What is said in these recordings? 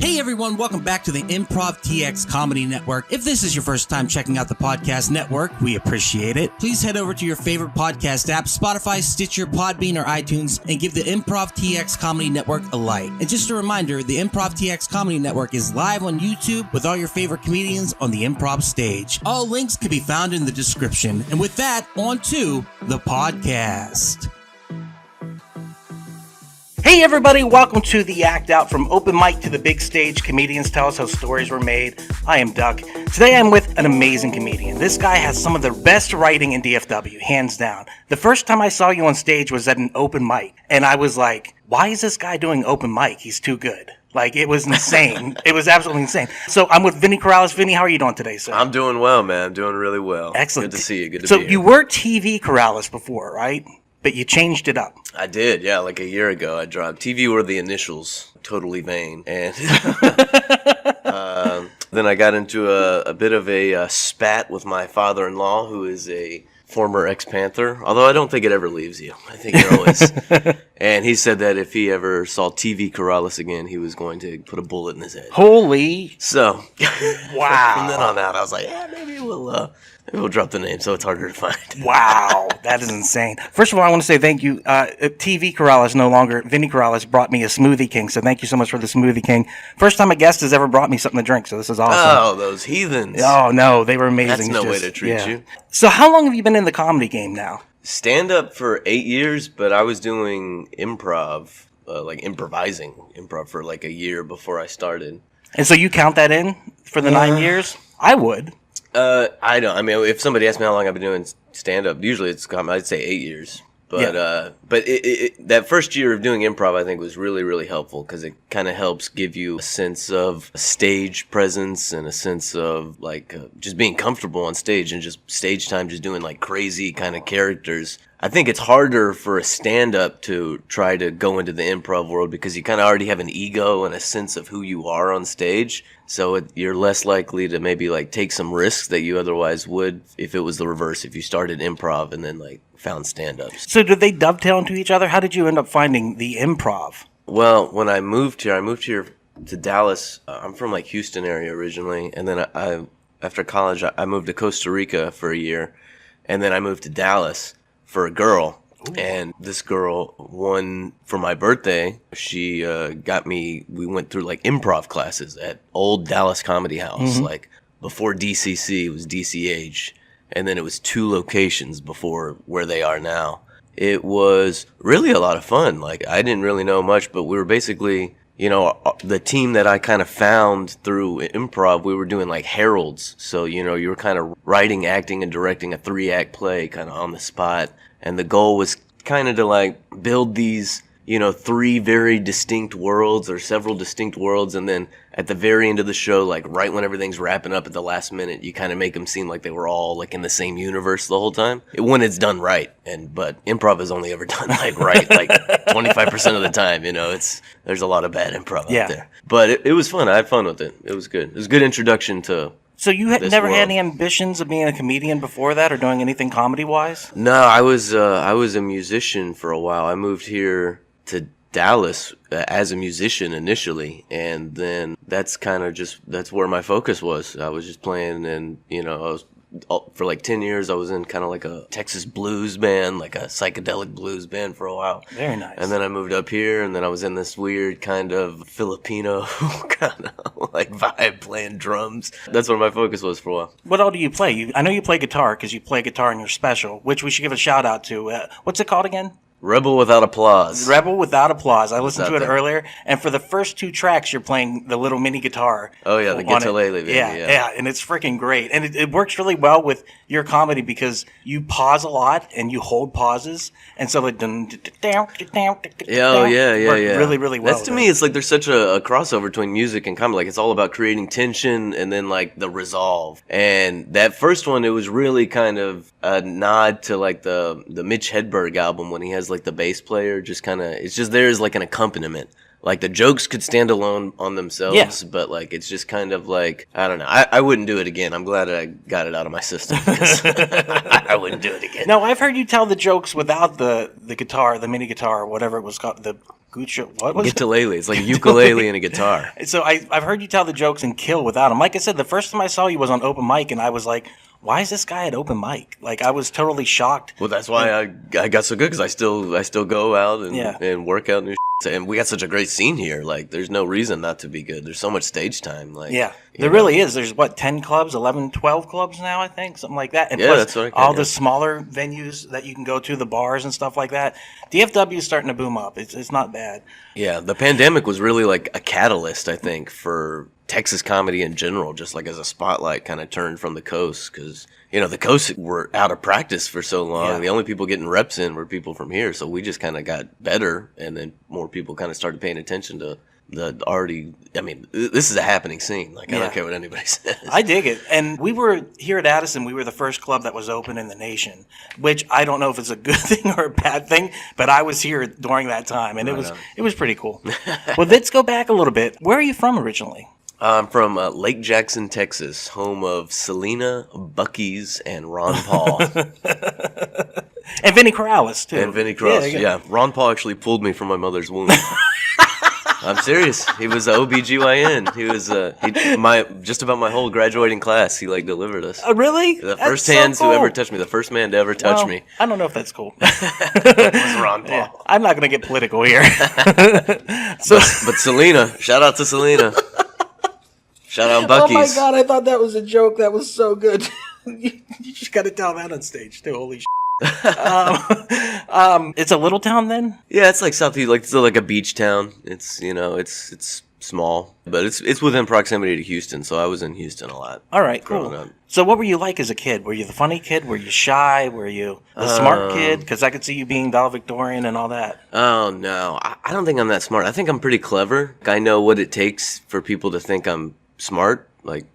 Hey everyone, welcome back to the Improv TX Comedy Network. If this is your first time checking out the podcast network, we appreciate it. Please head over to your favorite podcast app, Spotify, Stitcher, Podbean, or iTunes, and give the Improv TX Comedy Network a like. And just a reminder, the Improv TX Comedy Network is live on YouTube with all your favorite comedians on the improv stage. All links can be found in the description. And with that, on to the podcast. Hey everybody, welcome to The Act Out. From open mic to the big stage, comedians tell us how stories were made. I am Duck. Today I'm with an amazing comedian. This guy has some of the best writing in DFW, hands down. The first time I saw you on stage was at an open mic, and I was like, why is this guy doing open mic? He's too good. Like, it was insane. It was absolutely insane. So I'm with Vinnie Corrales. Vinnie, how are you doing today, sir? I'm doing well, man. I'm doing really well. Excellent. Good to see you. Good to be here. So you were TV Corrales before, right? But you changed it up. I did, yeah. Like a year ago, I dropped. TV were the initials, Totally Vain. And then I got into a bit of a spat with my father-in-law, who is a former ex-Panther. Although I don't think it ever leaves you. I think you're always... And he said that if he ever saw TV Corrales again, he was going to put a bullet in his head. Holy... So... Wow. From then on out, I was like, yeah, maybe we'll drop the name so it's harder to find. Wow, that is insane. First of all, I want to say thank you. TV Corrales no longer. Vinnie Corrales brought me a Smoothie King, so thank you so much for the Smoothie King. First time a guest has ever brought me something to drink, so this is awesome. Oh, those heathens. Oh, no, they were amazing. That's no way to treat you. So how long have you been in the comedy game now? Stand-up for 8 years, but I was doing improv, like improvising improv for like a year before I started. And so you count that in for the 9 years? I would. I don't. I mean, if somebody asked me how long I've been doing stand-up, usually I'd say 8 years. But that first year of doing improv, I think, was really, really helpful because it kind of helps give you a sense of stage presence and a sense of like just being comfortable on stage and just stage time, just doing like crazy kind of characters. I think it's harder for a stand-up to try to go into the improv world because you kind of already have an ego and a sense of who you are on stage. So you're less likely to maybe like take some risks that you otherwise would if it was the reverse, if you started improv and then like found stand-ups. So did they dovetail into each other? How did you end up finding the improv? Well, when I moved here to Dallas. I'm from like Houston area originally. And then I after college, I moved to Costa Rica for a year. And then I moved to Dallas for a girl. Ooh. And this girl won for my birthday. She we went through like improv classes at old Dallas Comedy House. Mm-hmm. Like before DCC, it was DCH. And then it was 2 locations before where they are now. It was really a lot of fun. Like I didn't really know much, but we were basically, the team that I kind of found through improv, we were doing like heralds. So, you were kind of writing, acting, and directing a 3-act play kind of on the spot. And the goal was kind of to like build these, 3 very distinct worlds or several distinct worlds. And then at the very end of the show, like right when everything's wrapping up at the last minute, you kind of make them seem like they were all like in the same universe the whole time when it's done right. But improv is only ever done like right, like 25% of the time, there's a lot of bad improv out there. But it was fun. I had fun with it. It was good. It was a good introduction to... So you had never had any ambitions of being a comedian before that or doing anything comedy-wise? No, I was a musician for a while. I moved here to Dallas as a musician initially, and then that's kind of that's where my focus was. I was just playing, and for like 10 years I was in kind of like a Texas blues band, like a psychedelic blues band for a while. Very nice. And then I moved up here, and then I was in this weird kind of Filipino kind of like vibe playing drums. That's where my focus was for a while. What all do you play? I know you play guitar because you play guitar in your special, which we should give a shout out to. What's it called again? Rebel Without Applause. Rebel Without Applause. I listened to it earlier, and for the first 2 tracks, you're playing the little mini guitar. Oh, yeah, the guitar-lele. Yeah, and it's freaking great. And it works really well with your comedy because you pause a lot, and you hold pauses, and so like... Yeah, really, really well. That's, to me, it's like there's such a crossover between music and comedy. Like, it's all about creating tension and then, like, the resolve. And that first one, it was really kind of a nod to, like, the Mitch Hedberg album when he has like the bass player just kind of, it's just there as like an accompaniment. Like the jokes could stand alone on themselves, but like it's just kind of like, I don't know. I wouldn't do it again. I'm glad I got it out of my system because I wouldn't do it again. No, I've heard you tell the jokes without the guitar, the mini guitar, or whatever it was called, the What was it? Ukulele. It's like a ukulele and a guitar. So I've heard you tell the jokes and kill without them. Like I said, the first time I saw you was on open mic, and I was like, why is this guy at open mic? Like, I was totally shocked. Well, that's why I got so good, because I still go out and work out new shit. And we got such a great scene here. Like, there's no reason not to be good. There's so much stage time. Like, there really is. There's, 10 clubs, 11, 12 clubs now, I think, something like that. And plus, that's what all the smaller venues that you can go to, the bars and stuff like that. DFW is starting to boom up. It's not bad. Yeah, the pandemic was really like a catalyst, I think, for Texas comedy in general, just like as a spotlight kind of turned from the coast, because the coast were out of practice for so long. Yeah. The only people getting reps in were people from here, so we just kind of got better, and then more people kind of started paying attention to the already. I mean, this is a happening scene. Like, I don't care what anybody says. I dig it. And we were here at Addison. We were the first club that was open in the nation, which I don't know if it's a good thing or a bad thing, but I was here during that time, and it was pretty cool. Well, let's go back a little bit. Where are you from originally? I'm from Lake Jackson, Texas, home of Selena, Buc-ee's, and Ron Paul. And Vinnie Corrales, too. And Vinnie Corrales, yeah. Ron Paul actually pulled me from my mother's womb. I'm serious. He was a OBGYN. He was just about my whole graduating class. He delivered us. Oh, really? The first hands who ever touched me. The first man to ever touch me. I don't know if that's cool. It was Ron Paul. Yeah, I'm not going to get political here. But Selena, shout out to Selena. Shout out Buc-ee's. Oh my God, I thought that was a joke. That was so good. You just got to tell that on stage too. Holy shit. It's a little town then? Yeah, it's like southeast, it's like a beach town. It's it's small, but it's within proximity to Houston, so I was in Houston a lot. All right, cool. So what were you like as a kid? Were you the funny kid? Were you shy? Were you the smart kid? Because I could see you being valedictorian and all that. Oh, no. I don't think I'm that smart. I think I'm pretty clever. I know what it takes for people to think I'm smart,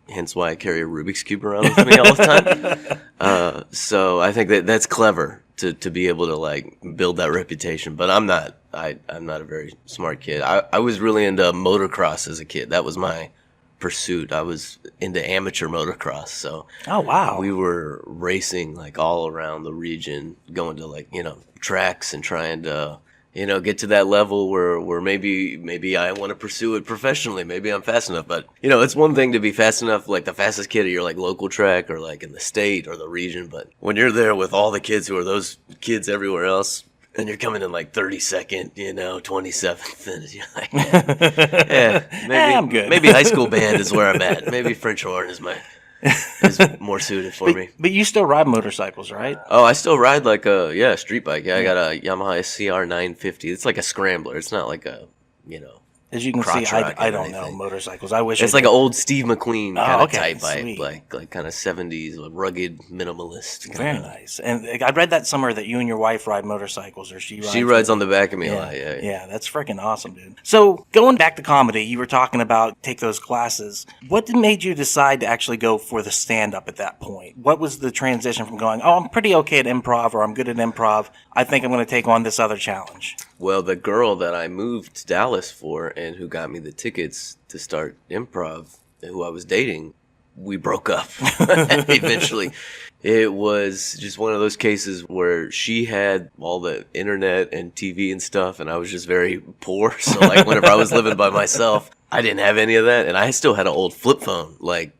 hence why I carry a Rubik's Cube around with me all the time. So I think that's clever to be able to build that reputation. But I'm not a very smart kid. I was really into motocross as a kid. That was my pursuit. I was into amateur motocross. So oh wow, we were racing all around the region, going to tracks and trying to get to that level where maybe I want to pursue it professionally. Maybe I'm fast enough. But, it's one thing to be fast enough, the fastest kid at your, local track or, in the state or the region. But when you're there with all the kids who are those kids everywhere else, and you're coming in, 32nd, 27th, and you're like, maybe, I'm good. Maybe high school band is where I'm at. Maybe French horn is more suited for me. But you still ride motorcycles, right? Oh, I still ride a street bike. Yeah, I got a Yamaha CR 950. It's like a scrambler. It's not like a, As you can see, I don't know motorcycles. I wish it's like an old Steve McQueen kind of type sweet. bike, like kind of 70s, rugged minimalist. Very nice. And I read that somewhere that you and your wife ride motorcycles, or she rides. She rides on the back of me a lot. Yeah. Yeah, that's freaking awesome, dude. So going back to comedy, you were talking about take those classes. What made you decide to actually go for the stand-up at that point? What was the transition from going, I'm pretty okay at improv, or I'm good at improv, I think I'm going to take on this other challenge? Well, the girl that I moved to Dallas for and who got me the tickets to start improv, who I was dating, we broke up eventually. It was just one of those cases where she had all the internet and TV and stuff, and I was just very poor. So, whenever I was living by myself, I didn't have any of that. And I still had an old flip phone, my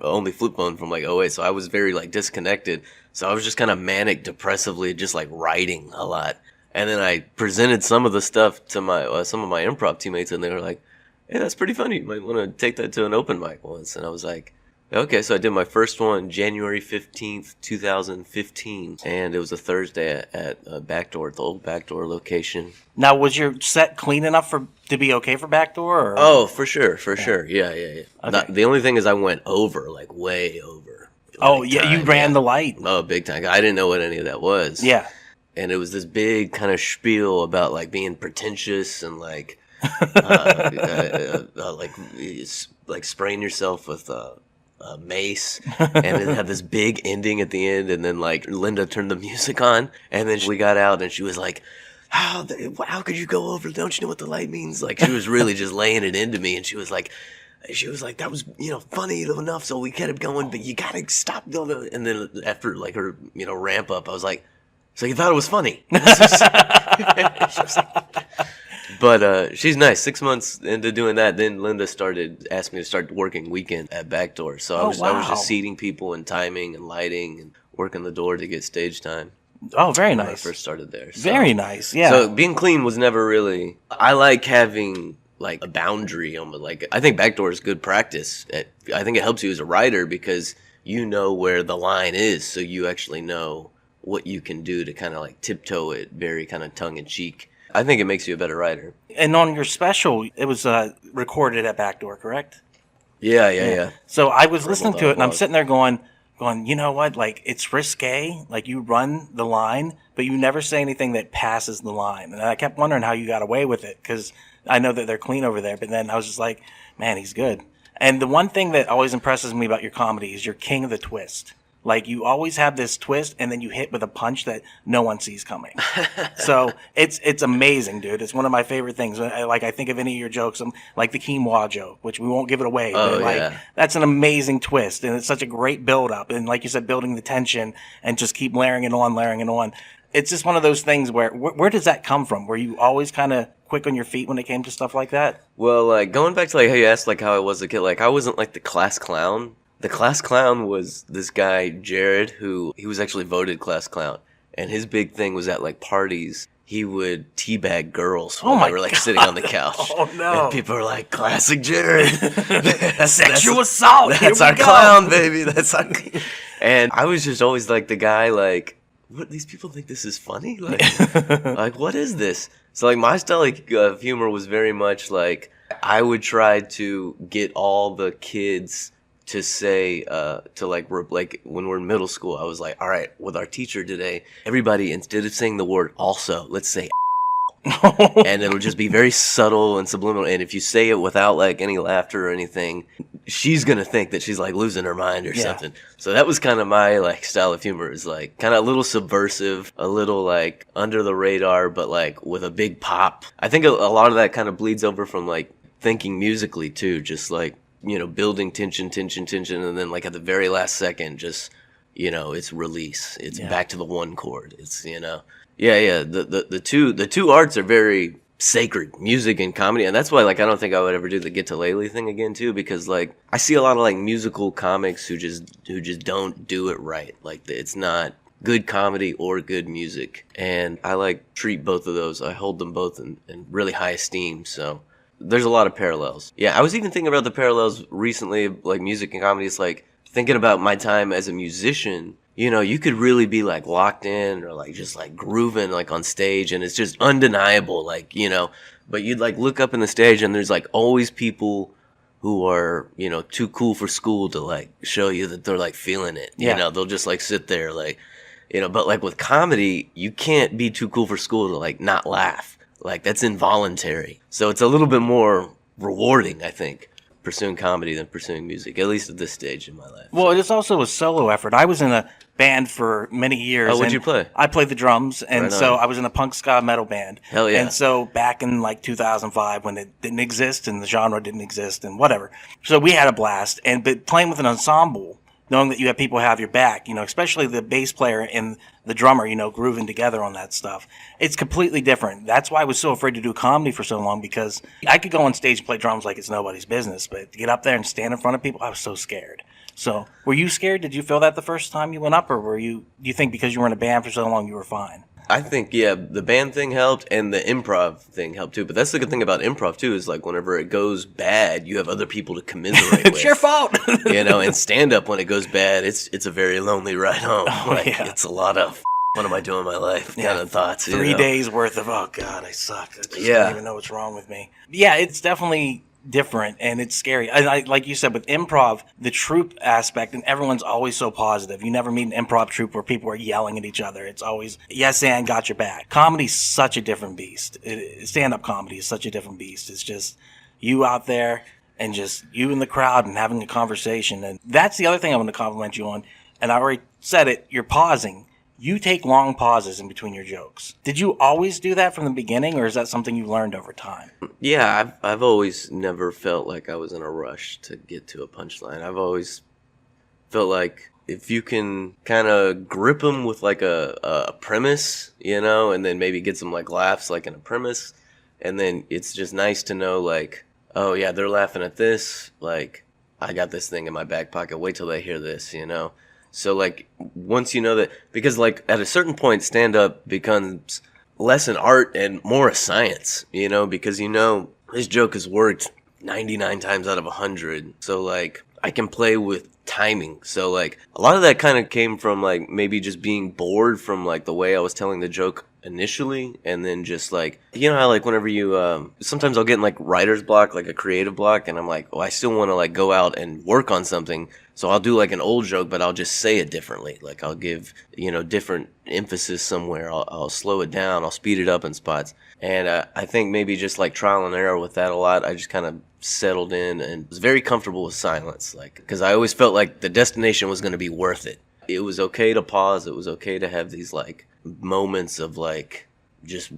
only flip phone from '08. So I was very disconnected. So I was just kind of manic depressively, just writing a lot. And then I presented some of the stuff to my some of my improv teammates, and they were like, "Hey, that's pretty funny. You might want to take that to an open mic once." And I was like, "Okay." So I did my first one January 15th, 2015, and it was a Thursday at Backdoor, at the old Backdoor location. Now, was your set clean enough to be okay for Backdoor? Or? Oh, for sure. Yeah. Okay. The only thing is I went over, way over. You ran the light. Oh, big time. I didn't know what any of that was. Yeah. And it was this big kind of spiel about being pretentious and spraying yourself with a mace, and it had this big ending at the end, and then Linda turned the music on, and then we got out, and she was like, how could you go over? Don't you know what the light means? She was really just laying it into me, and she was like, that was, funny enough, so we kept going, but you gotta stop doing it. And then after her, ramp up, I was like, so you thought it was funny? She was like, But she's nice. 6 months into doing that, then Linda asked me to start working weekend at Bettor. So I was just seating people and timing and lighting and working the door to get stage time. Oh, very nice. When I first started there. So, very nice, yeah. So being clean was never really... I like having like a boundary. Like I think Bettor is good practice. I think it helps you as a writer because you know where the line is, so you actually know what you can do to kind of like tiptoe it very kind of tongue-in-cheek. I think it makes you a better writer. And on your special, it was recorded at Bettor, correct? Yeah. So I was listening to it, and I'm sitting there going, you know what? Like, it's risque. Like, you run the line, but you never say anything that passes the line. And I kept wondering how you got away with it, because I know that they're clean over there. But then I was just like, man, he's good. And the one thing that always impresses me about your comedy is you're king of the twist. Like, you always have this twist, and then you hit with a punch that no one sees coming. So it's amazing, dude. It's one of my favorite things. I think of any of your jokes, like the quinoa joke, which we won't give it away. Oh, but yeah. That's an amazing twist, and it's such a great build-up. And like you said, building the tension and just keep layering it on. It's just one of those things where does that come from? Were you always kind of quick on your feet when it came to stuff like that? Well, like, going back to like how you asked like how I was a kid, like I wasn't like the class clown. The class clown was this guy, Jared, he was actually voted class clown. And his big thing was at, like, parties, he would teabag girls while they were, like, sitting on the couch. Oh, no. And people were like, classic Jared. Sexual assault. That's our clown, baby. And I was just always, like, the guy, like, what, these people think this is funny? Like, what is this? So, like, my style of humor was very much, like, I would try to get all the kids to say, like when we're in middle school, I was like, all right, with our teacher today, everybody, instead of saying the word also, let's say and it'll just be very subtle and subliminal. And if you say it without like any laughter or anything, she's going to think that she's like losing her mind or something. So that was kind of my like style of humor, is like kind of a little subversive, a little like under the radar, but like with a big pop. I think a lot of that kind of bleeds over from like thinking musically too, just like, you know, building tension, and then like at the very last second, just, you know, it's release. It's back to the one chord. It's, you know, the two arts are very sacred, music and comedy, and that's why like I don't think I would ever do the Get to Lately thing again too, because like I see a lot of like musical comics who just don't do it right. Like it's not good comedy or good music, and I like treat both of those. I hold them both in really high esteem. So there's a lot of parallels. Yeah, I was even thinking about the parallels recently, like music and comedy. It's like thinking about my time as a musician. You know, you could really be like locked in or like just like grooving like on stage, and it's just undeniable, like, you know, but you'd like look up in the stage and there's like always people who are, you know, too cool for school to like show you that they're like feeling it. You know, they'll just like sit there like, you know, but like with comedy, you can't be too cool for school to like not laugh. Like, that's involuntary. So it's a little bit more rewarding, I think, pursuing comedy than pursuing music, at least at this stage in my life. Well, it's also a solo effort. I was in a band for many years. Oh, what'd you play? I played the drums, and so I was in a punk ska metal band. Hell yeah. And so back in like 2005, when it didn't exist and the genre didn't exist and whatever. So we had a blast. But playing with an ensemble, knowing that you have people who have your back, you know, especially the bass player and the drummer, you know, grooving together on that stuff. It's completely different. That's why I was so afraid to do comedy for so long, because I could go on stage and play drums like it's nobody's business, but to get up there and stand in front of people, I was so scared. So were you scared? Did you feel that the first time you went up, or do you think because you were in a band for so long you were fine? I think, yeah, the band thing helped and the improv thing helped too. But that's the good thing about improv too, is like whenever it goes bad, you have other people to commiserate with. It's your fault. You know, and stand up, when it goes bad, it's a very lonely ride home. It's a lot of what am I doing in my life kind of thoughts. 3 days worth of, oh God, I suck. I just don't even know what's wrong with me. Yeah, it's definitely different, and it's scary. I like you said, with improv, the troupe aspect, and everyone's always so positive. You never meet an improv troupe where people are yelling at each other. It's always, yes, and got your back. Comedy's such a different beast. Stand-up comedy is such a different beast. It's just you out there and just you in the crowd and having a conversation. And that's the other thing I want to compliment you on, and I already said it, you're pausing. You take long pauses in between your jokes. Did you always do that from the beginning, or is that something you learned over time? Yeah, I've always never felt like I was in a rush to get to a punchline. I've always felt like if you can kind of grip them with like a premise, you know, and then maybe get some like laughs like in a premise, And then it's just nice to know, like, oh yeah, they're laughing at this. Like, I got this thing in my back pocket. Wait till they hear this, you know? So, like, once you know that, because, like, at a certain point, stand-up becomes less an art and more a science, you know? Because, you know, this joke has worked 99 times out of 100. So, like, I can play with timing. So, like, a lot of that kind of came from, like, maybe just being bored from, like, the way I was telling the joke initially, and then just, like, you know how, like, whenever you sometimes I'll get in, like, writer's block, like a creative block, and I'm like, oh, I still want to, like, go out and work on something, so I'll do, like, an old joke, but I'll just say it differently. Like, I'll give, you know, different emphasis somewhere. I'll slow it down, I'll speed it up in spots. And I think maybe just, like, trial and error with that a lot, I just kind of settled in and was very comfortable with silence, like, because I always felt like the destination was going to be worth it. It was okay to pause. It was okay to have these, like, moments of, like, just,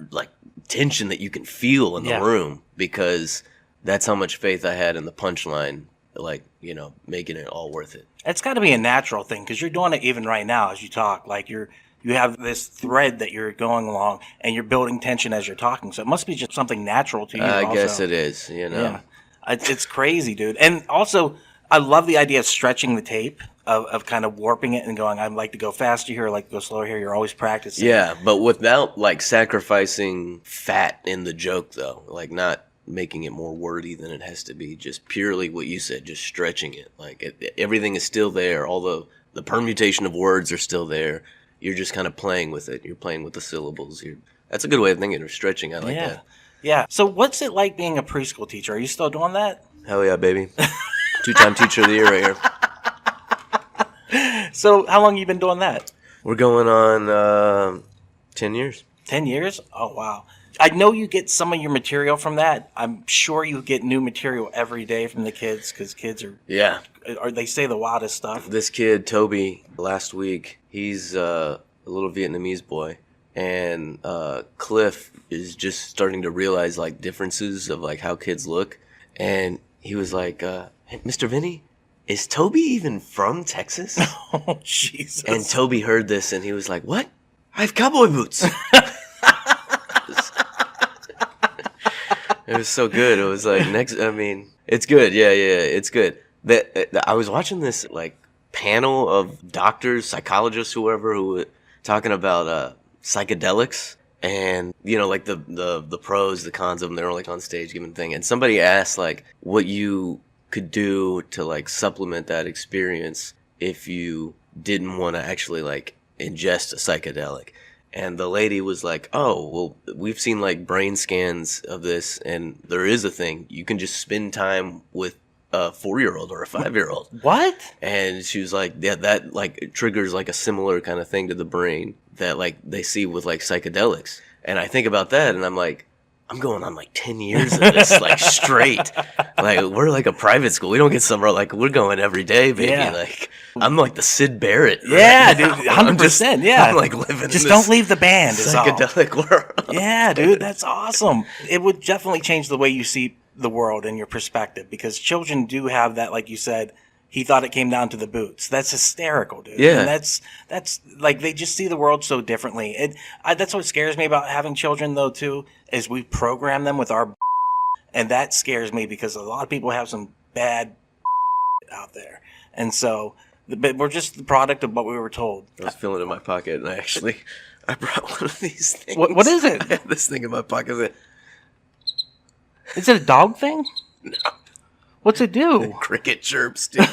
like, tension that you can feel in the room, because that's how much faith I had in the punchline, like, you know, making it all worth it. It's got to be a natural thing, because you're doing it even right now as you talk. Like, you have this thread that you're going along, and you're building tension as you're talking. So it must be just something natural to you. I guess it is, you know. Yeah. It's crazy, dude. And also, I love the idea of stretching the tape, of kind of warping it and going, I'd like to go faster here, I'd like to go slower here. You're always practicing. Yeah, but without, like, sacrificing fat in the joke, though. Like, not making it more wordy than it has to be. Just purely what you said, just stretching it. Like, everything is still there. All the permutation of words are still there. You're just kind of playing with it. You're playing with the syllables. That's a good way of thinking of stretching. I like that. Yeah. So what's it like being a preschool teacher? Are you still doing that? Hell yeah, baby. 2-time teacher of the year right here. So how long have you been doing that? We're going on 10 years. 10 years? Oh, wow. I know you get some of your material from that. I'm sure you get new material every day from the kids, because kids they say the wildest stuff. This kid, Toby, last week, he's a little Vietnamese boy. And Cliff is just starting to realize, like, differences of, like, how kids look. And he was like, hey, Mr. Vinnie, is Toby even from Texas? Oh, Jesus. And Toby heard this, and he was like, what? I have cowboy boots. It was so good. It was like, it's good. Yeah, it's good. I was watching this, like, panel of doctors, psychologists, whoever, who were talking about psychedelics, and, you know, like, the pros, the cons of them. They're, like, on stage giving thing, and somebody asked, like, what you could do to, like, supplement that experience if you didn't want to actually, like, ingest a psychedelic. And the lady was like, oh, well, we've seen, like, brain scans of this, and there is a thing. You can just spend time with a 4-year-old or a 5-year-old. What? And she was like, yeah, that, like, it triggers, like, a similar kind of thing to the brain that, like, they see with, like, psychedelics. And I think about that, and I'm like, I'm going on, like, 10 years of this, like, straight. Like, we're like a private school. We don't get summer. Like, we're going every day, baby. Yeah. Like, I'm like the Sid Barrett. Yeah, dude, 100%. Yeah. I'm like living just in don't leave the band. Psychedelic world. Yeah, dude, that's awesome. It would definitely change the way you see the world and your perspective, because children do have that, like you said, he thought it came down to the boots. That's hysterical, dude. Yeah. And that's like, they just see the world so differently. That's what scares me about having children, though, too, is we program them with our and that scares me, because a lot of people have some bad out there. And so, but we're just the product of what we were told. I was feeling it in my pocket, and I brought one of these things. What is it? I had this thing in my pocket. Is it a dog thing? No. What's it do? Cricket chirps, dude.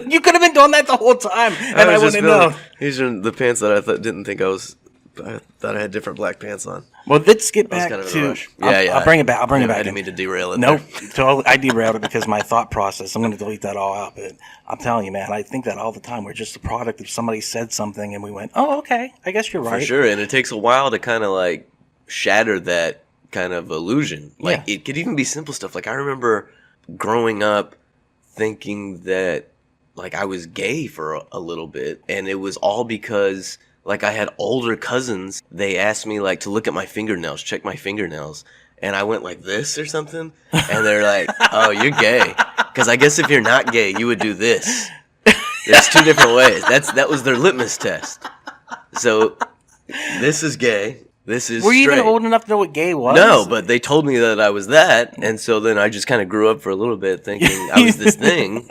You could have been doing that the whole time, and I wouldn't have known. These are the pants that I didn't think I thought I had different black pants on. Well, let's get back kind of to. I'll bring it back. I'll bring it back. I didn't mean to derail it. Nope. Totally. I derailed it because my thought process. I'm going to delete that all out. But I'm telling you, man, I think that all the time. We're just a product of somebody said something, and we went, "Oh, okay. I guess you're right." For sure, and it takes a while to kind of like shatter that kind of illusion. Like it could even be simple stuff. Like I remember growing up thinking that like I was gay for a little bit, and it was all because like I had older cousins. They asked me like to look at my fingernails, check my fingernails, and I went like this or something, and they're like, "Oh, you're gay," because I guess if you're not gay, you would do this. There's two different ways. That was their litmus test. So this is gay. This is Were you straight. even old enough to know what gay was? No, but they told me that I was that, and so then I just kind of grew up for a little bit thinking I was this thing.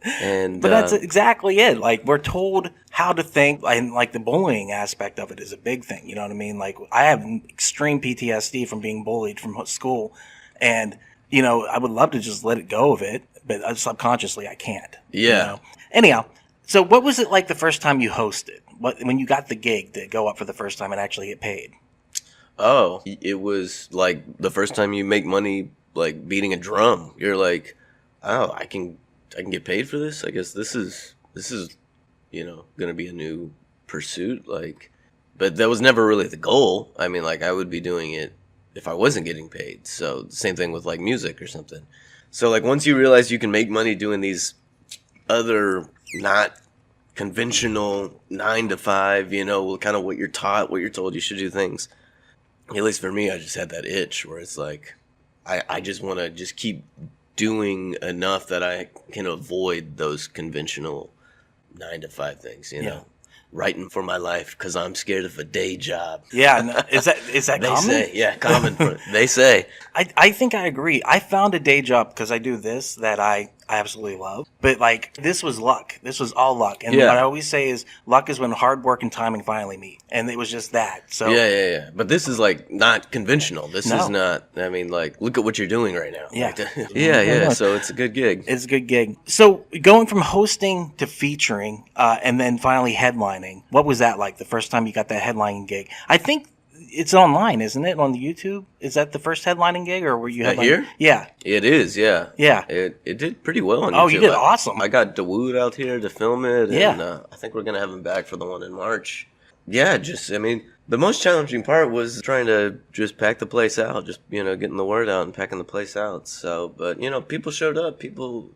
And But that's exactly it. Like, we're told how to think, and like the bullying aspect of it is a big thing. You know what I mean? Like, I have extreme PTSD from being bullied from school, and you know, I would love to just let it go of it, but subconsciously I can't. Yeah. You know? Anyhow, so what was it like the first time you hosted? When you got the gig to go up for the first time and actually get paid? Oh, it was like the first time you make money, like beating a drum. You're like, oh, I can get paid for this. I guess this is you know, gonna be a new pursuit. Like, but that was never really the goal. I mean, like, I would be doing it if I wasn't getting paid. So same thing with like music or something. So like once you realize you can make money doing these other not conventional 9 to 5, you know, kind of what you're taught, what you're told you should do things. At least for me, I just had that itch where it's like, I just want to just keep doing enough that I can avoid those conventional 9 to 5 things, you know, writing for my life because I'm scared of a day job. Yeah, no, is that They common? say, yeah, common. They say. I think I agree. I found a day job because I do this that I absolutely love. But like, this was luck. This was all luck. And Yeah. what I always say is luck is when hard work and timing finally meet. And it was just that. So Yeah. But this is like not conventional. This No. is not, I mean, like, look at what you're doing right now. Yeah. Like, yeah. So it's a good gig. it's a good gig. So going from hosting to featuring and then finally headlining, what was that like the first time you got that headlining gig? I think it's online, isn't it, on the YouTube? Is that the first headlining gig, or were you headlining? Here? Yeah. It is, yeah. Yeah. It did pretty well on YouTube. Oh, you did awesome. I got DeWood out here to film it, and Yeah. I think we're going to have him back for the one in March. Yeah, I mean, the most challenging part was trying to just pack the place out, just, you know, getting the word out and packing the place out. So, but, you know, people showed up,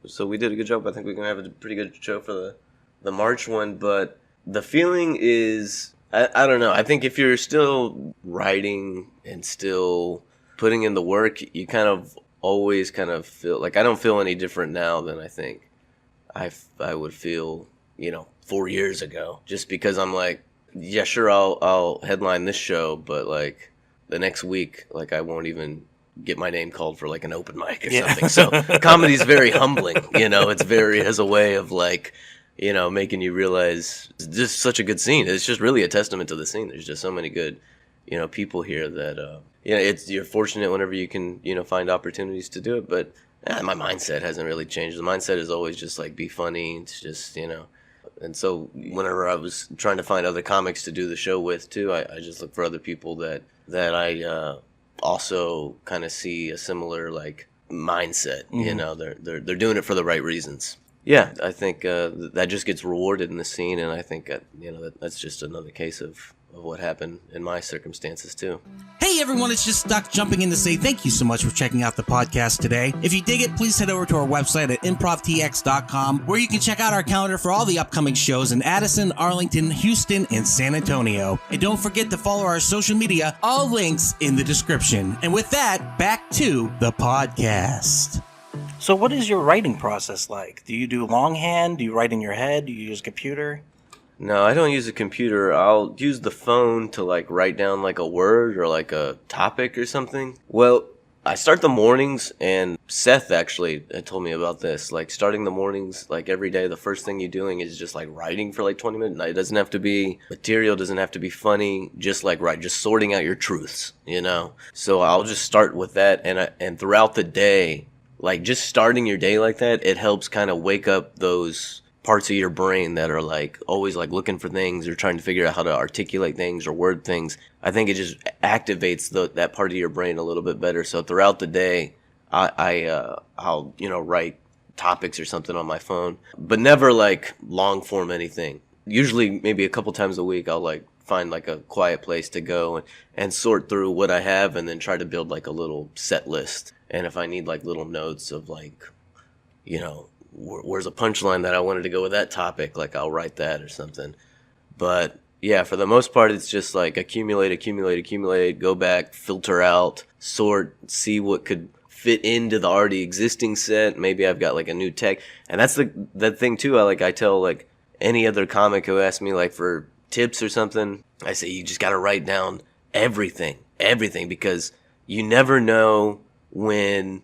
so we did a good job. I think we're going to have a pretty good show for the March one, but the feeling is, I don't know. I think if you're still writing and still putting in the work, you kind of always kind of feel like I don't feel any different now than I think I would feel, you know, 4 years ago. Just because I'm like, yeah, sure, I'll headline this show, but like the next week, like I won't even get my name called for like an open mic or something. So comedy's very humbling, you know. It's very as a way of like, you know, making you realize it's just such a good scene. It's just really a testament to the scene. There's just so many good, you know, people here that, you know, you're fortunate whenever you can, you know, find opportunities to do it. But my mindset hasn't really changed. The mindset is always just like be funny. It's just, you know, and so whenever I was trying to find other comics to do the show with too, I just look for other people that I also kind of see a similar like mindset. Mm-hmm. You know, they're doing it for the right reasons. Yeah, I think that just gets rewarded in the scene, and I think you know that's just another case of what happened in my circumstances too. Hey everyone, it's just Stuck jumping in to say thank you so much for checking out the podcast today. If you dig it, please head over to our website at improvtx.com, where you can check out our calendar for all the upcoming shows in Addison, Arlington, Houston, and San Antonio. And don't forget to follow our social media, all links in the description. And with that, back to the podcast. So what is your writing process like? Do you do longhand? Do you write in your head? Do you use a computer? No, I don't use a computer. I'll use the phone to like write down like a word or like a topic or something. Well, I start the mornings, and Seth actually told me about this. Like starting the mornings, like every day, the first thing you're doing is just like writing for like 20 minutes. It doesn't have to be material, doesn't have to be funny. Just like just sorting out your truths, you know. So I'll just start with that, and throughout the day, like just starting your day like that, it helps kind of wake up those parts of your brain that are like always like looking for things or trying to figure out how to articulate things or word things. I think it just activates that part of your brain a little bit better. So throughout the day, I'll you know write topics or something on my phone, but never like long form anything. Usually maybe a couple times a week I'll like find like a quiet place to go and sort through what I have, and then try to build like a little set list. And if I need like little notes of like, you know, where's a punchline that I wanted to go with that topic, like I'll write that or something. But yeah, for the most part, it's just like accumulate, go back, filter out, sort, see what could fit into the already existing set. Maybe I've got like a new tech. And that's the thing too. I tell like any other comic who asks me like for tips or something, I say you just got to write down everything, because you never know when,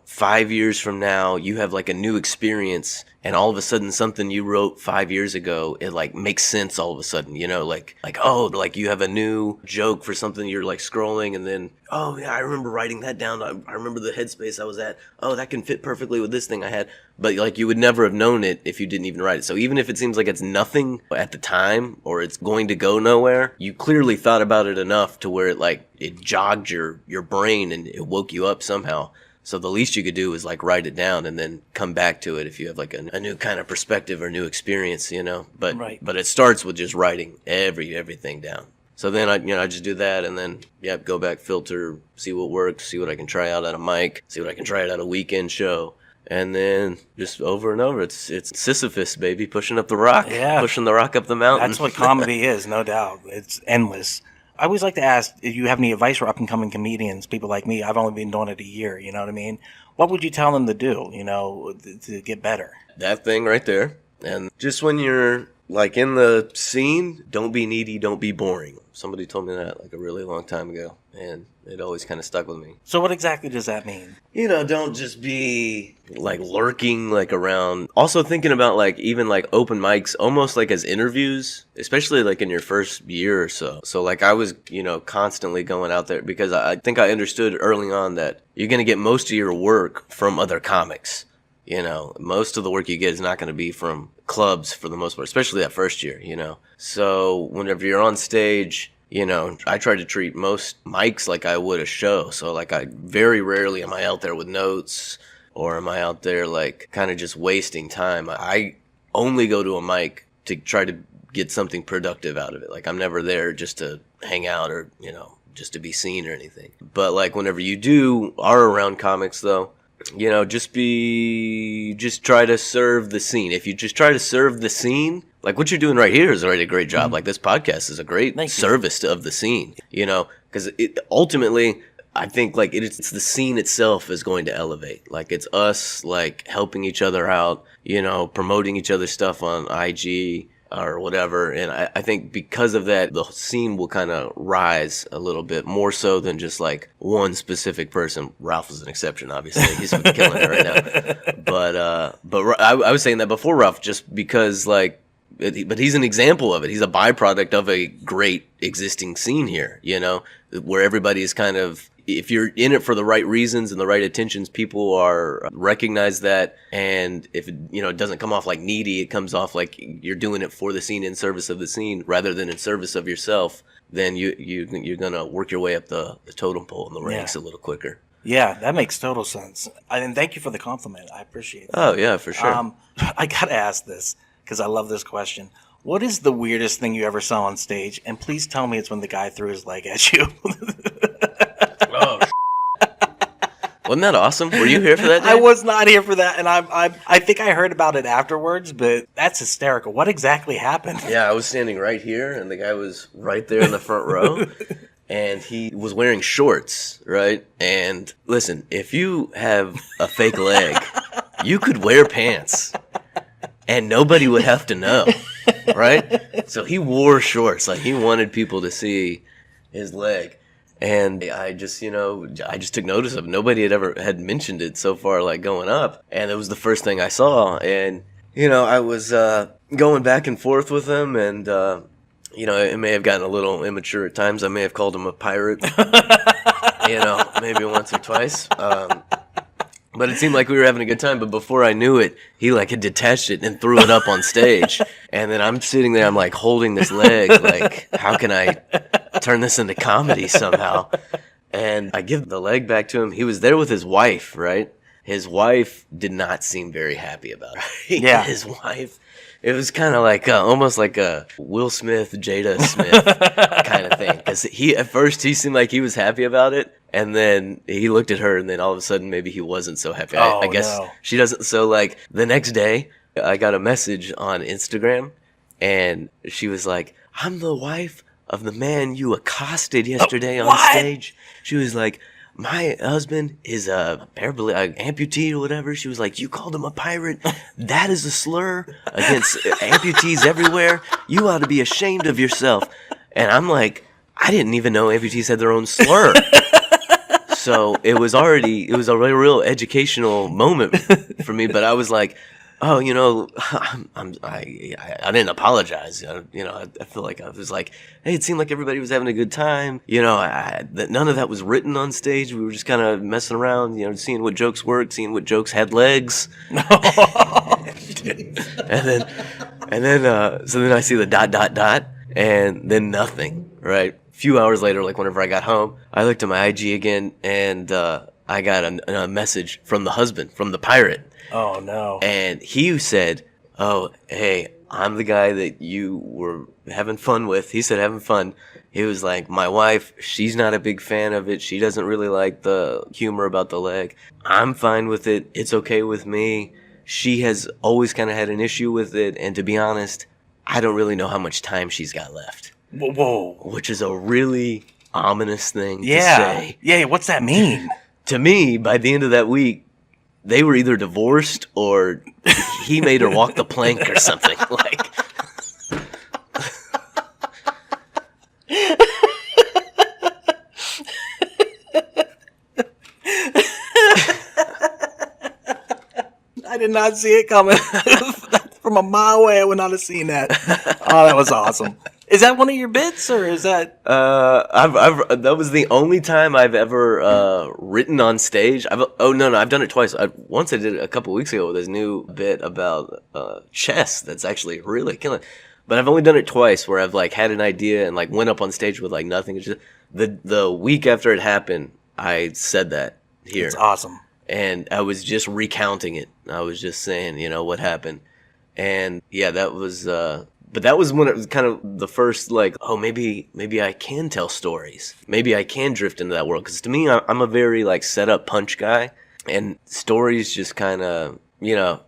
5 years from now you have like a new experience and all of a sudden something you wrote 5 years ago, it like makes sense all of a sudden, like you have a new joke for something, you're like scrolling and then, oh yeah, I remember writing that down. I remember the headspace I was at. Oh, that can fit perfectly with this thing I had. But like you would never have known it if you didn't even write it. So even if it seems like it's nothing at the time or it's going to go nowhere, you clearly thought about it enough to where it jogged your brain and it woke you up somehow. So the least you could do is like write it down and then come back to it if you have like a new kind of perspective or new experience, But Right. But it starts with just writing everything down. So then I just do that and then go back, filter, see what works, see what I can try out at a mic, see what I can try out at a weekend show. And then just over and over, it's Sisyphus, baby, pushing up the rock, pushing the rock up the mountain. That's what comedy is, no doubt. It's endless. I always like to ask if you have any advice for up-and-coming comedians, people like me. I've only been doing it a year, you know what I mean? What would you tell them to do, to get better? That thing right there. And just when you're like in the scene, don't be needy, don't be boring. Somebody told me that like a really long time ago, and it always kind of stuck with me. So what exactly does that mean? Don't just be like lurking like around. Also thinking about like even like open mics almost like as interviews, especially like in your first year or so. So like I was, constantly going out there because I think I understood early on that you're going to get most of your work from other comics. Most of the work you get is not going to be from clubs for the most part, especially that first year, So whenever you're on stage, I try to treat most mics like I would a show. So like I very rarely am I out there with notes or am I out there like kind of just wasting time. I only go to a mic to try to get something productive out of it. Like I'm never there just to hang out or, just to be seen or anything. But like whenever you are around comics though, just try to serve the scene. If you just try to serve the scene, like what you're doing right here is already a great job. Mm-hmm. Like this podcast is a great service of the scene, because ultimately I think like it's the scene itself is going to elevate. Like it's us like helping each other out, promoting each other's stuff on IG or whatever. And I think because of that, the scene will kind of rise a little bit more so than just like one specific person. Ralph is an exception, obviously. He's killing it right now. But I was saying that before Ralph, just because like, but he's an example of it. He's a byproduct of a great existing scene here, where everybody is kind of, if you're in it for the right reasons and the right intentions, people are recognize that. And if it doesn't come off like needy, it comes off like you're doing it for the scene, in service of the scene, rather than in service of yourself. Then you're gonna work your way up the totem pole in the ranks a little quicker. Yeah, that makes total sense. And thank you for the compliment. I appreciate it. Oh yeah, for sure. I gotta ask this because I love this question. What is the weirdest thing you ever saw on stage? And please tell me it's when the guy threw his leg at you. Oh, wasn't that awesome? Were you here for that day? I was not here for that, and I think I heard about it afterwards, but that's hysterical. What exactly happened? Yeah, I was standing right here, and the guy was right there in the front row, and he was wearing shorts, right? And listen, if you have a fake leg, you could wear pants, and nobody would have to know, right? So he wore shorts, like he wanted people to see his leg. And I just took notice of it. Nobody had mentioned it so far, like going up. And it was the first thing I saw. And, I was going back and forth with him. And, it may have gotten a little immature at times. I may have called him a pirate, maybe once or twice. But it seemed like we were having a good time. But before I knew it, he like had detached it and threw it up on stage. And then I'm sitting there, I'm like holding this leg, like how can I turn this into comedy somehow? And I give the leg back to him. He was there with his wife, right? His wife did not seem very happy about it. Yeah. His wife, it was kind of like almost like a Will Smith, Jada Smith kind of thing. Because at first he seemed like he was happy about it. And then he looked at her, and then all of a sudden, maybe he wasn't so happy. I guess she doesn't. So, like, the next day, I got a message on Instagram, and she was like, I'm the wife of the man you accosted yesterday on stage. She was like, my husband is a amputee or whatever. She was like, you called him a pirate? That is a slur against amputees everywhere. You ought to be ashamed of yourself. And I'm like, I didn't even know amputees had their own slur. So it was a real educational moment for me. But I was like, oh, I didn't apologize. I feel like I was like, hey, it seemed like everybody was having a good time. None of that was written on stage. We were just kind of messing around, seeing what jokes worked, seeing what jokes had legs. and then I see the ... and then nothing, right? A few hours later, like whenever I got home, I looked at my IG again, and I got a message from the husband, from the pirate. Oh, no. And he said, oh, hey, I'm the guy that you were having fun with. He said, having fun. He was like, my wife, she's not a big fan of it. She doesn't really like the humor about the leg. I'm fine with it. It's okay with me. She has always kind of had an issue with it. And to be honest, I don't really know how much time she's got left. Whoa. Which is a really ominous thing to say. Yeah, what's that mean? To me, by the end of that week, they were either divorced or he made her walk the plank or something. Like, I did not see it coming. From a mile away, I would not have seen that. Oh, that was awesome. Is that one of your bits, or is that? that was the only time I've ever written on stage. I've done it twice. Once I did it a couple weeks ago with this new bit about chess. That's actually really killing. But I've only done it twice, where I've like had an idea and like went up on stage with like nothing. It's just, the week after it happened, I said that here. It's awesome. And I was just recounting it. I was just saying, what happened. And yeah, that was. But that was when it was kind of the first, like, oh, maybe I can tell stories. Maybe I can drift into that world. Because to me, I'm a very, like, set-up punch guy. And stories just kind of,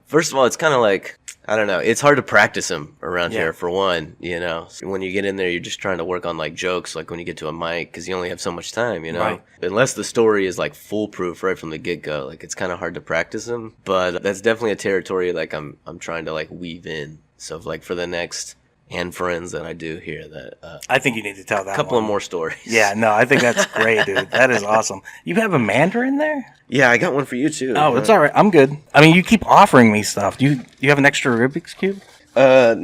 first of all, it's kind of like, I don't know. It's hard to practice them around here, for one, So when you get in there, you're just trying to work on, like, jokes, like when you get to a mic, because you only have so much time, Right. Unless the story is, like, foolproof right from the get-go. Like, it's kind of hard to practice them. But that's definitely a territory, like, I'm trying to, like, weave in. So, like, for the next and friends that I do here, that I think you need to tell that. A couple of more stories. Yeah, no, I think that's great, dude. That is awesome. You have a Mandarin there? Yeah, I got one for you too. Oh, it's all right. I'm good. I mean, you keep offering me stuff. Do you have an extra Rubik's cube? No,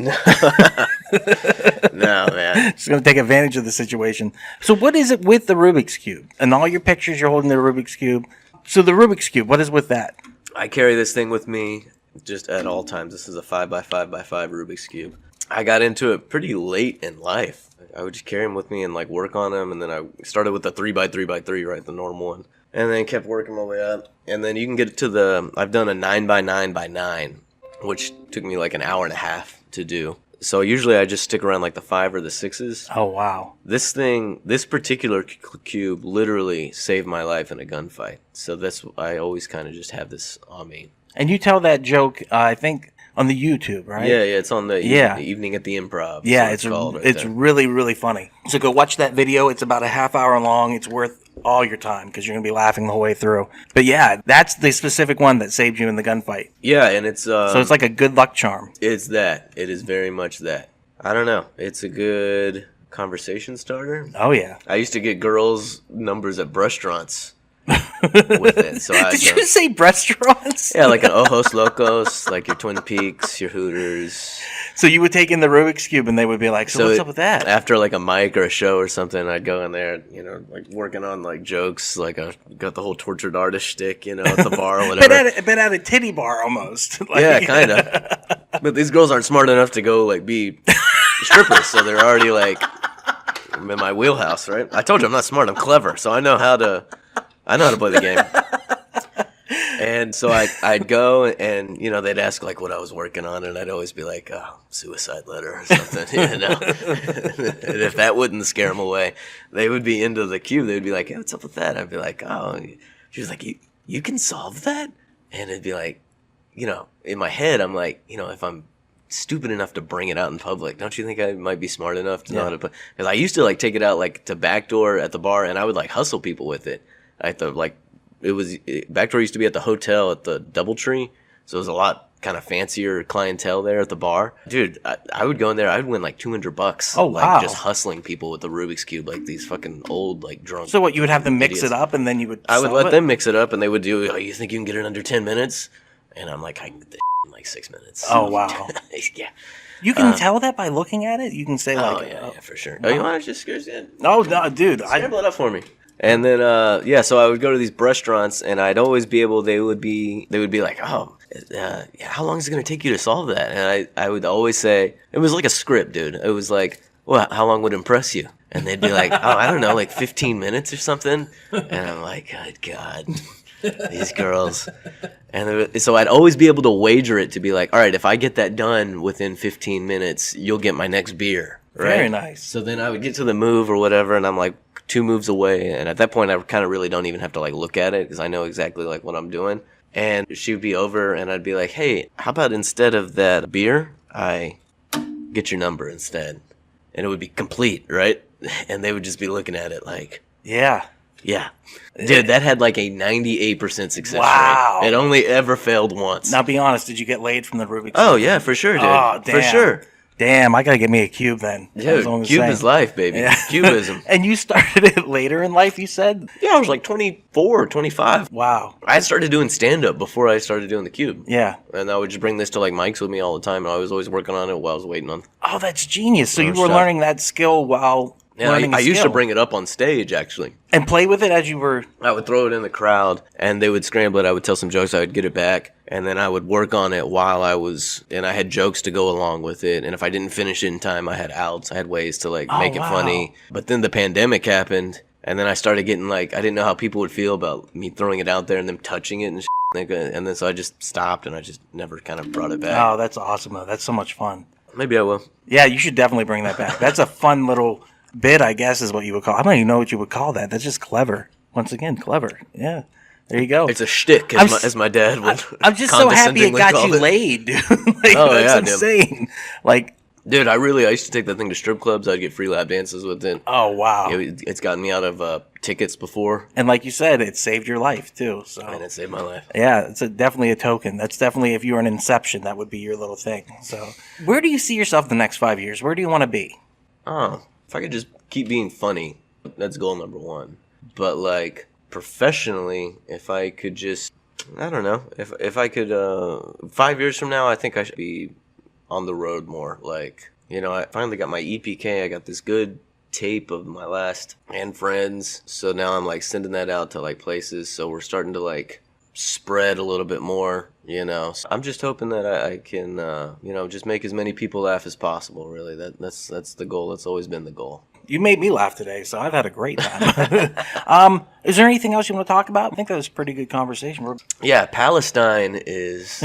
no, man. Just gonna take advantage of the situation. So, what is it with the Rubik's cube? And all your pictures, you're holding the Rubik's cube. So, the Rubik's cube, what is with that? I carry this thing with me just at all times. This is a 5x5x5 Rubik's cube. I got into it pretty late in life. I would just carry them with me and like work on them, and then I started with the 3x3x3, right, the normal one, and then kept working my way up. And then you can get to I've done a 9x9x9, which took me like an hour and a half to do. So usually I just stick around like the 5 or the 6s. Oh wow! This particular cube literally saved my life in a gunfight. So I always kind of just have this on me. And you tell that joke, I think, on the YouTube, right? Yeah, it's on the evening at the improv. Yeah, it's really, really funny. So go watch that video. It's about a half hour long. It's worth all your time because you're going to be laughing the whole way through. But yeah, that's the specific one that saved you in the gunfight. Yeah, and it's... so it's like a good luck charm. It's that. It is very much that. I don't know. It's a good conversation starter. Oh, yeah. I used to get girls' numbers at restaurants. With it. So Did you say restaurants? Yeah, like an Ojos Locos, like your Twin Peaks, your Hooters. So you would take in the Rubik's Cube and they would be like, so what's up with that? After like a mic or a show or something, I'd go in there, like working on like jokes, like got the whole tortured artist shtick, at the bar or whatever. been at a titty bar almost. Yeah, kind of. But these girls aren't smart enough to go like be strippers, so they're already like in my wheelhouse, right? I told you I'm not smart, I'm clever, so I know how to play the game. And so I'd go and, they'd ask like what I was working on, and I'd always be like, oh, suicide letter or something, And if that wouldn't scare them away, they would be into the cube. They'd be like, hey, what's up with that? I'd be like, oh, she was like, you can solve that? And it'd be like, in my head, I'm like, if I'm stupid enough to bring it out in public, don't you think I might be smart enough to know how to put? Because I used to like take it out like to backdoor at the bar, and I would like hustle people with it. Backdoor used to be at the hotel at the DoubleTree, so it was a lot kind of fancier clientele there at the bar. Dude, I would go in there, I'd win like $200. Oh, like, wow. just hustling people with the Rubik's Cube, like these fucking old, like drunk. So what, you would have them mix idiots. it up and then you would I would sell let it? them mix it up, and they would do, oh, you think you can get it under 10 minutes? And I'm like, I can get this in like 6 minutes. Oh, wow. Yeah. You can tell that by looking at it? You can say Oh, like... yeah, for sure. Oh, you want to just scramble Oh, no, dude. it up for me? And then, so I would go to these restaurants, and I'd always be able, they would be like, oh, how long is it going to take you to solve that? And I would always say, it was like a script, dude. It was like, well, how long would impress you? And they'd be like, oh, I don't know, like 15 minutes or something. And I'm like, good God, these girls. And so I'd always be able to wager it to be like, all right, if I get that done within 15 minutes, you'll get my next beer. Right? Very nice. So then I would get to the move or whatever, and I'm like 2 moves away. And at that point, I kind of really don't even have to like look at it because I know exactly like what I'm doing. And she would be over, and I'd be like, hey, how about instead of that beer, I get your number instead? And it would be complete, right? And they would just be looking at it like, Yeah. yeah. Dude, that had like a 98% success Wow. rate. It only ever failed once. Now, be honest. Did you get laid from the Rubik's? Oh, Cube? yeah, for sure, dude. Oh, damn. For sure. Damn, I gotta get me a cube then. Dude, Cube is life, baby. Yeah. Cubism. And you started it later in life, you said? Yeah, I was like 24, 25. Wow. I started doing stand-up before I started doing the Cube. Yeah. And I would just bring this to like mics with me all the time, and I was always working on it while I was waiting on. Oh, that's genius. So you Other were stuff. learning that skill while Yeah, learning I a used to skill. bring it up on stage, actually. And play with it as you were... I would throw it in the crowd, and they would scramble it. I would tell some jokes. I would get it back, and then I would work on it while I was... And I had jokes to go along with it. And if I didn't finish it in time, I had outs. I had ways to, like, make it wow. funny. But then the pandemic happened, and then I started getting, like... I didn't know how people would feel about me throwing it out there and them touching it and shit. And then so I just stopped, and I just never kind of brought it back. Oh, that's awesome, though. That's so much fun. Maybe I will. Yeah, you should definitely bring that back. That's a fun little bit, I guess, is what you would call... I don't even know what you would call that. That's just clever. Once again, clever. Yeah. There you go. It's a shtick, as my dad would. I'm just so happy it got you laid, dude. Like, Oh, that's yeah, insane. Like, dude, I used to take that thing to strip clubs. I'd get free lap dances with it. oh, wow. It's gotten me out of tickets before, And like you said, it saved your life, too. So and it saved my life. yeah, it's definitely a token. That's definitely, if you were an Inception, that would be your little thing. So where do you see yourself the next 5 years? Where do you want to be? Oh, if I could just keep being funny, that's goal number one. But like professionally, if I could just, I don't know, if I could, 5 years from now, I think I should be on the road more. Like, you know, I finally got my EPK. I got this good tape of my last and friends. So now I'm like sending that out to like places. So we're starting to like spread a little bit more, you know. So I'm just hoping that I can, you know, just make as many people laugh as possible. Really, that's the goal. That's always been the goal. You made me laugh today, so I've had a great time. Is there anything else you want to talk about? I think that was a pretty good conversation. Yeah, Palestine is.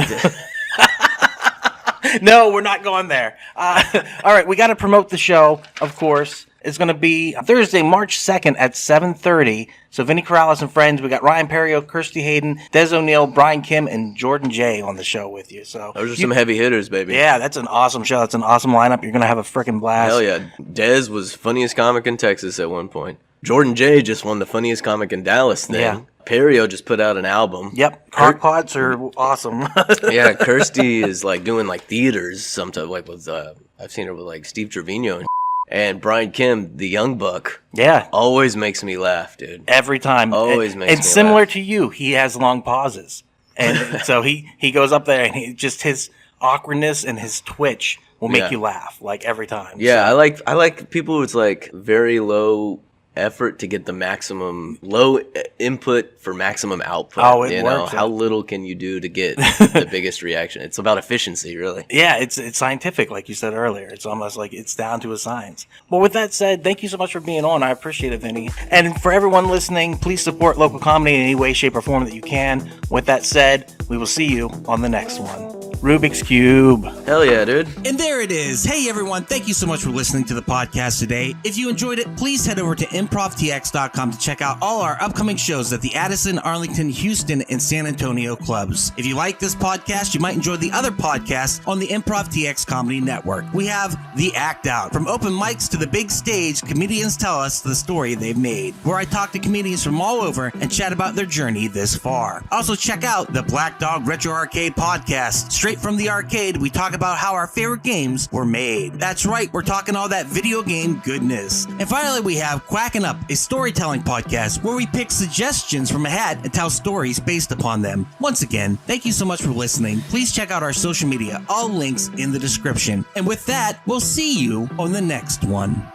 No, we're not going there. All right, we got to promote the show, of course. It's going to be Thursday, March 2nd at 7:30. So Vinnie Corrales and friends. We got Ryan Perrio, Kirsty Hayden, Des O'Neill, Brian Kim, and Jordan J on the show with you. So Those are some heavy hitters, baby. yeah, that's an awesome show. That's an awesome lineup. You're going to have a freaking blast. Hell yeah. Dez was funniest comic in Texas at one point. Jordan J just won the funniest comic in Dallas thing. Yeah. Perrio just put out an album. Yep, crock pots are awesome. Yeah, Kirsty is like doing like theaters sometimes, like with I've seen her with like Steve Trevino and Brian Kim, the young buck. Yeah, Always makes me laugh, dude. every time. Always makes me And similar laugh. to you, he has long pauses, and so he goes up there and just his awkwardness and his twitch will make Yeah. you laugh like every time. Yeah, So- I like people who's like very low effort to get the maximum low input for maximum output. Oh, it you know, works. how little can you do to get the biggest reaction? It's about efficiency, really. Yeah, it's scientific, like you said earlier. It's almost like it's down to a science. Well, with that said, thank you so much for being on. I appreciate it, Vinny. And for everyone listening, please support local comedy in any way, shape, or form that you can. With that said, we will see you on the next one. Rubik's Cube. Hell yeah, dude. And there it is. Hey, everyone. Thank you so much for listening to the podcast today. If you enjoyed it, please head over to improvtx.com to check out all our upcoming shows at the Addison, Arlington, Houston, and San Antonio clubs. If you like this podcast, you might enjoy the other podcasts on the Improv TX Comedy Network. We have The Act Out. From open mics to the big stage, comedians tell us the story they've made, where I talk to comedians from all over and chat about their journey this far. Also, check out the Black Dog Retro Arcade podcast, straight straight from the arcade, we talk about how our favorite games were made. That's right, we're talking all that video game goodness. And finally, we have Quacking Up, a storytelling podcast where we pick suggestions from a hat and tell stories based upon them. Once again, thank you so much for listening. Please check out our social media, all links in the description. And with that, we'll see you on the next one.